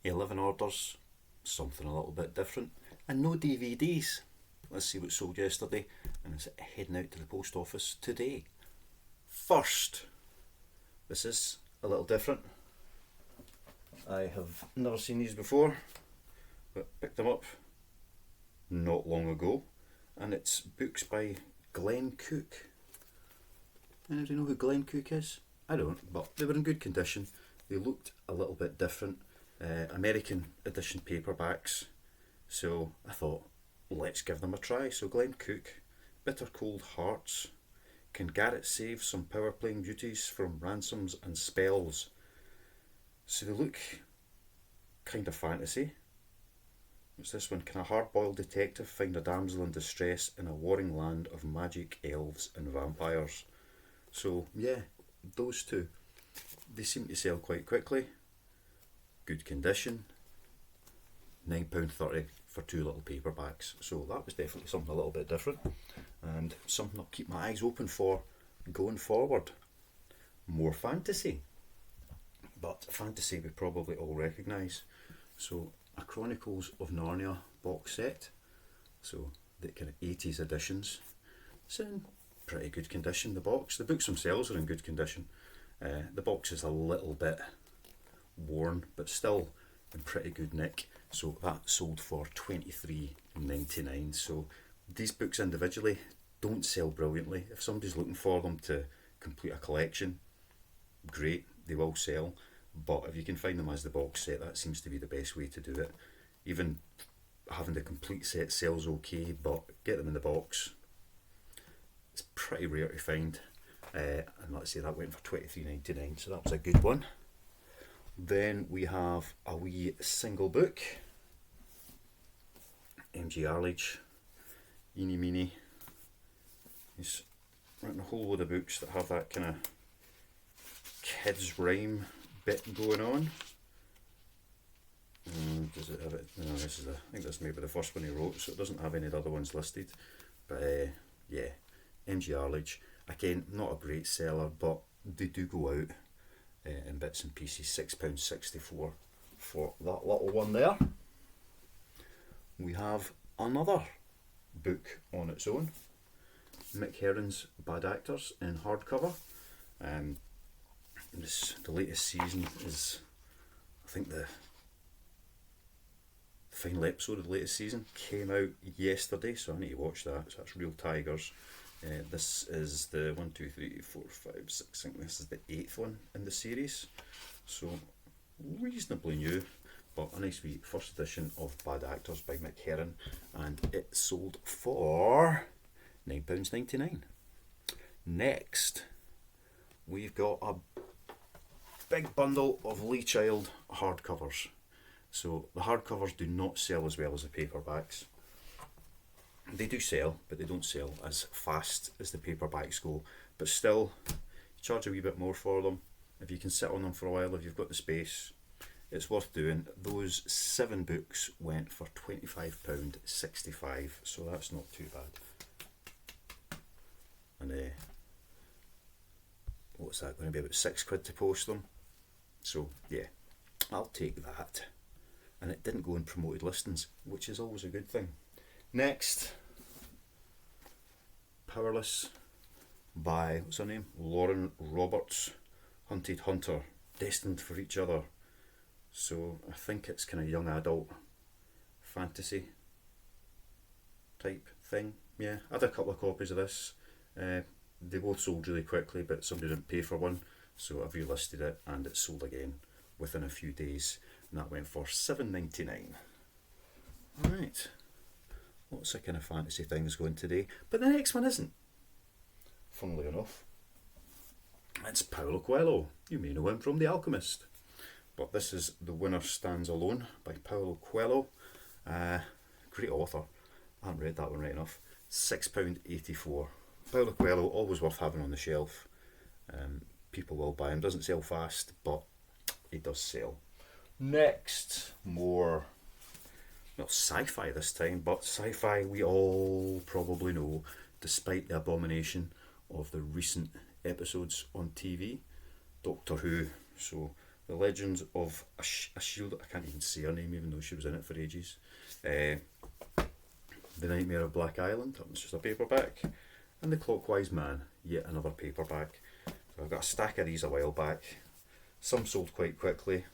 11 orders, something a little bit different, and no DVDs. Let's see what sold yesterday, and it's heading out to the post office today. First, this is a little different. I have never seen these before, but picked them up not long ago, and it's books by Glenn Cook. Anybody know who Glenn Cook is? I don't, but they were in good condition. They looked a little bit different. American edition paperbacks. So I thought, let's give them a try. So Glenn Cook, Bitter Cold Hearts. Can Garrett save some power playing duties from ransoms and spells? So they look kind of fantasy. What's this one? Can a hard-boiled detective find a damsel in distress in a warring land of magic, elves and vampires? So yeah, those two. They seem to sell quite quickly. Good condition. £9.30 for two little paperbacks. So that was definitely something a little bit different, and something I'll keep my eyes open for going forward. More fantasy. But fantasy we probably all recognise. So a Chronicles of Narnia box set. So the kind of 80s editions. It's in pretty good condition, the box. The books themselves are in good condition. The box is a little bit worn, but still in pretty good nick. So that sold for $23.99. So these books individually don't sell brilliantly. If somebody's looking for them to complete a collection, great, they will sell. But if you can find them as the box set, that seems to be the best way to do it. Even having the complete set sells okay, but get them in the box. It's pretty rare to find. And let's say that went for $23.99, so that was a good one. Then we have a wee single book. M.G. Arledge, Eenie Meenie. He's written a whole load of books that have that kind of kids rhyme bit going on. Does it have it? No, this is I think this may be the first one he wrote, so it doesn't have any of the other ones listed. But yeah, M.G. Arledge. Again, not a great seller, but they do go out in bits and pieces. £6.64 for that little one there. We have another book on its own. Mick Herron's Bad Actors in hardcover. The latest season is, I think the final episode of the latest season came out yesterday, so I need to watch that. So that's Real Tigers. This is the 1, 2, 3, 4, 5, 6. I think this is the 8th one in the series. So reasonably new, but a nice wee first edition of Bad Actors by Mick Herron, and it sold for £9.99. Next, we've got a big bundle of Lee Child hardcovers. So the hardcovers do not sell as well as the paperbacks. They do sell, but they don't sell as fast as the paperbacks go. But still, you charge a wee bit more for them. If you can sit on them for a while, if you've got the space, it's worth doing. Those 7 books went for £25.65, so that's not too bad. And what's that going to be, about £6 to post them? So yeah, I'll take that. And it didn't go in promoted listings, which is always a good thing. Next, Powerless by, what's her name? Lauren Roberts. Hunted Hunter, Destined for Each Other. So I think it's kind of young adult fantasy type thing. Yeah, I had a couple of copies of this. They both sold really quickly, but somebody didn't pay for one, so I've relisted it, and it sold again within a few days, and that went for $7.99. Alright, lots of kind of fantasy things going today, but the next one isn't, funnily enough. It's Paulo Coelho. You may know him from The Alchemist, but this is The Winner Stands Alone by Paulo Coelho. Great author. I haven't read that one right enough. £6.84. Paulo Coelho, always worth having on the shelf. People will buy him. Doesn't sell fast, but he does sell. Next, more, well, sci-fi this time, but sci-fi we all probably know, despite the abomination of the recent episodes on TV. Doctor Who. So The Legend of a Shield. I can't even say her name, even though she was in it for ages. The Nightmare of Black Island. That was just a paperback. And The Clockwise Man. Yet another paperback. So I've got a stack of these a while back. Some sold quite quickly.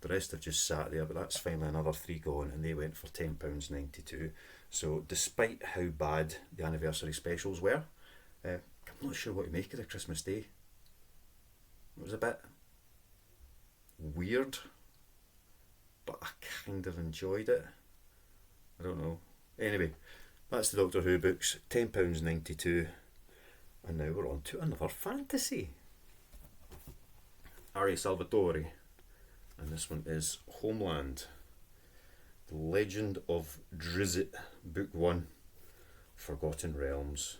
The rest have just sat there, but that's finally another 3 gone, and they went for £10.92. So despite how bad the anniversary specials were, I'm not sure what to make of the Christmas Day. It was a bit weird, but I kind of enjoyed it. I don't know. Anyway, that's the Doctor Who books, £10.92. And now we're on to another fantasy. Ari Salvatore. And this one is Homeland. The Legend of Drizzt, Book 1, Forgotten Realms.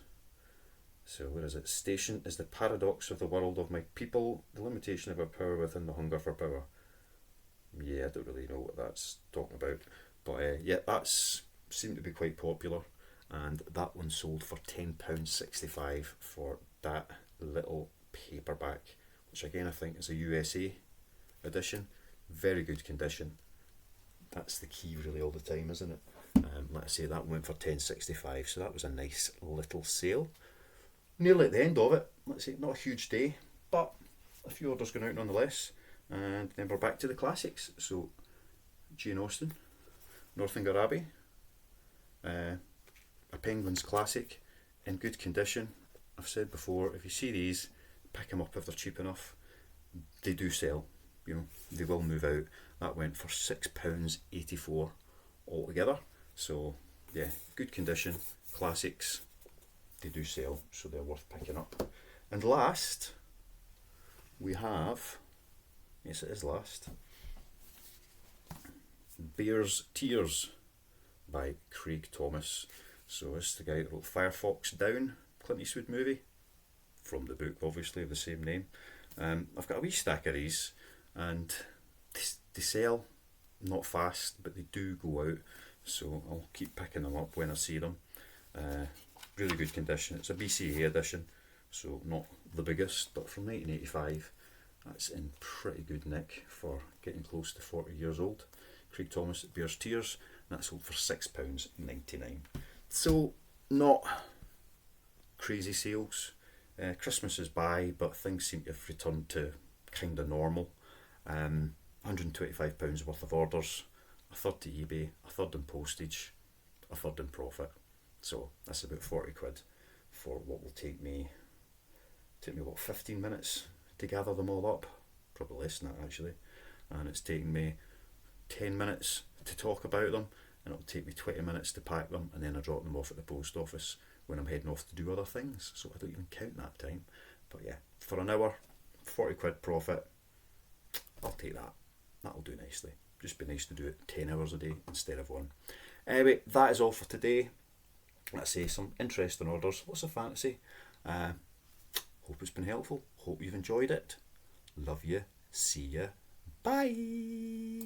So where is it? Station is the paradox of the world of my people, the limitation of our power within the hunger for power. Yeah, I don't really know what that's talking about. But yeah, that's seemed to be quite popular. And that one sold for £10.65 for that little paperback, which again I think is a USA edition. Very good condition. That's the key really all the time, isn't it? Like I say, that went for £10.65, so that was a nice little sale. Nearly at the end of it. Let's say not a huge day, but a few orders going out nonetheless. And then we're back to the classics. So Jane Austen, Northanger Abbey, a Penguins classic in good condition. I've said before, if you see these, pick them up if they're cheap enough. They do sell, you know, they will move out. That went for £6.84 altogether. So yeah, good condition, classics, they do sell, so they're worth picking up. And last, we have, yes it is last, Bear's Tears by Craig Thomas. So this is the guy that wrote Firefox Down, Clint Eastwood movie, from the book obviously of the same name. I've got a wee stack of these, and they sell, not fast, but they do go out, so I'll keep picking them up when I see them. Really good condition. It's a BCA edition, so not the biggest, but from 1985. That's in pretty good nick for getting close to 40 years old. Craig Thomas, Bear's Tears, and that sold for £6.99. So not crazy sales. Christmas is by, but things seem to have returned to kind of normal. £125 worth of orders, a third to eBay, a third in postage, a third in profit. So that's about 40 quid for what will take me what, 15 minutes to gather them all up. Probably less than that actually. And it's taking me 10 minutes to talk about them, and it'll take me 20 minutes to pack them, and then I drop them off at the post office when I'm heading off to do other things, so I don't even count that time. But yeah, for an hour, 40 quid profit, I'll take that. That'll do nicely. Just be nice to do it 10 hours a day instead of 1. Anyway, that is all for today. Let's say some interesting orders. What's a fantasy? Hope it's been helpful. Hope you've enjoyed it. Love you. See ya. Bye.